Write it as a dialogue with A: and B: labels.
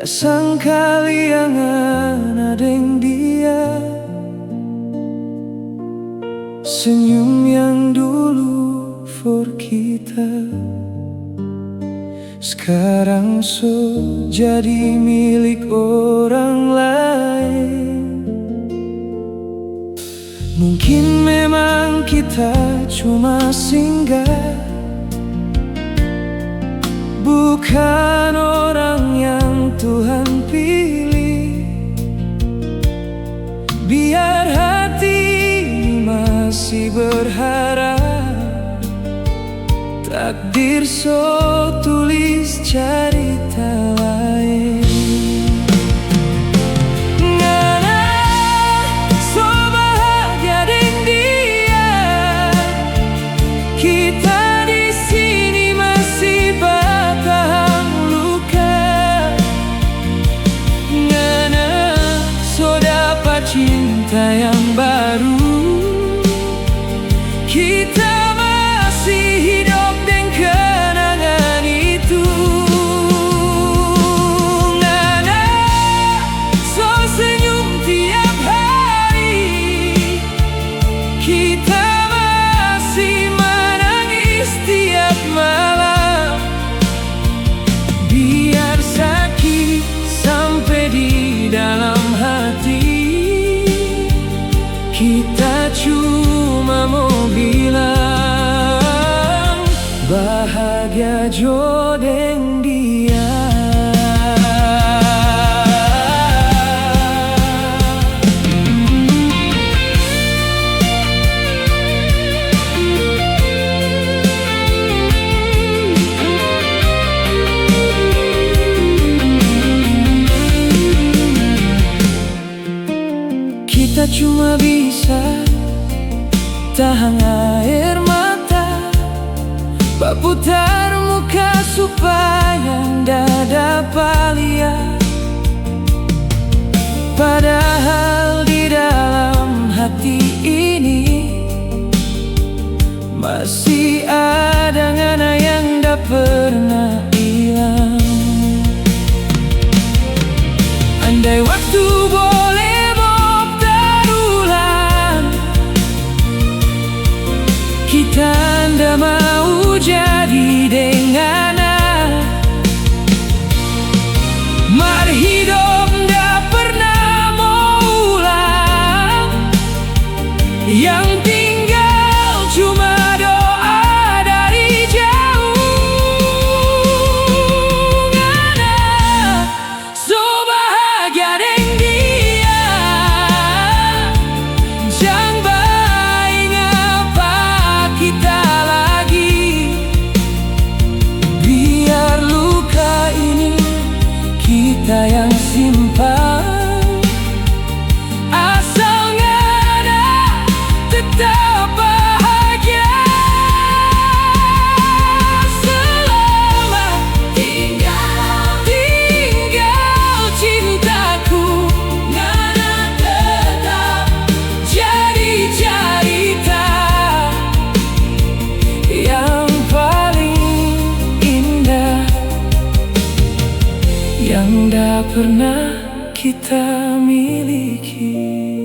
A: Ya sangkali yang adeng dia, senyum yang dulu for kita, sekarang so jadi milik orang lain. Mungkin memang kita cuma singgah, bukan orang yang Tuhan pilih. Biar hati masih berharap, takdir so tulis cerita lain. Ngana so bahagia deng dia, kita di sini masih bertahan luka. Ngana so dapat cinta yang baru, kita masih hidup dengan kenangan itu. Ngana so senyum tiap hari, kita masih menangis tiap malam. Biar sakit sampai di dalam hati, kita cuma mau bilang bahagia jo deng dia. Kita cuma bisa tahan air mata, berputar muka supaya ndak dapat lihat. Padahal di dalam hati ini masih ada ngana yang ndak pernah hilang. Andai waktu boleh kita ndak mau jadi dengan mar hidup ndak pernah mau ulang. Yang tinggal cuma doa dari jauh. Ngana so bahagia deng dia, jangan kita lagi. Biar luka ini kita yang simpan, asal ngana tetap bahagia. Selamat tinggal cintaku, ngana tetap jadi cerita yang paling indah, yang ndak pernah kita miliki.